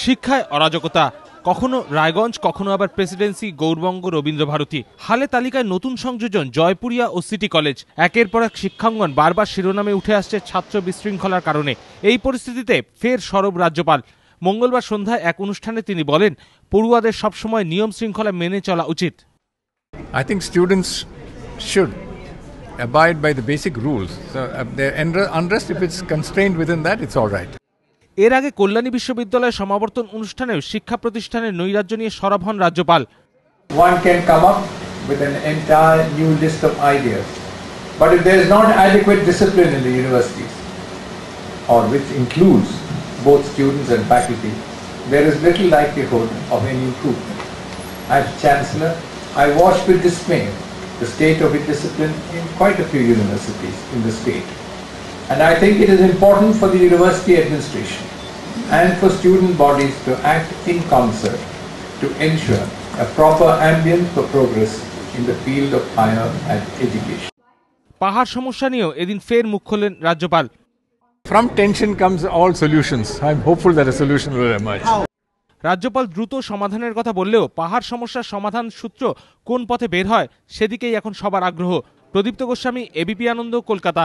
শিক্ষায় অরাজকতা, কখনো রায়গঞ্জ, কখনো আবার প্রেসিডেন্সি, গৌরবঙ্গ, রবীন্দ্রভারতী। হালে তালিকায় নতুন সংযোজন জয়পুরিয়া ও সিটি কলেজ। একের পর এক শিক্ষাঙ্গন বারবার শিরোনামে উঠে আসছে ছাত্র বিশৃঙ্খলার কারণে। এই পরিস্থিতিতে ফের সরব রাজ্যপাল। মঙ্গলবার সন্ধ্যায় এক অনুষ্ঠানে তিনি বলেন, পড়ুয়াদের সবসময় নিয়ম শৃঙ্খলা মেনে চলা উচিত। I think students should abide by the basic rules. So unrest, if it's constrained within that, it's all right. এর আগে কল্যাণী বিশ্ববিদ্যালয়ের সমাবর্তন অনুষ্ঠানেও শিক্ষা প্রতিষ্ঠানের নৈরাজ্য নিয়ে সরব হন রাজ্যপাল। One can come up with an entire new list of ideas, but if there is not adequate discipline in the universities, or which includes both students and faculty, there is little likelihood of any improvement. As Chancellor, I watched with dismay the state of indiscipline in quite a few universities in the state. And I think it is important for the university administration and for student bodies to act in concert to ensure a proper ambience for progress in the field of higher education. পাহাড় সমস্যা নিয়েও এদিন ফের মুখ খোলেন রাজ্যপাল। From tension comes all solutions. I'm hopeful that a solution will emerge. রাজ্যপাল দ্রুত সমাধানের কথা বললেও পাহাড় সমস্যার সমাধান সূত্র কোন পথে বের হয় সেদিকেই এখন সবার আগ্রহ। প্রদীপ্ত গোস্বামী, এবিপি আনন্দ, কলকাতা।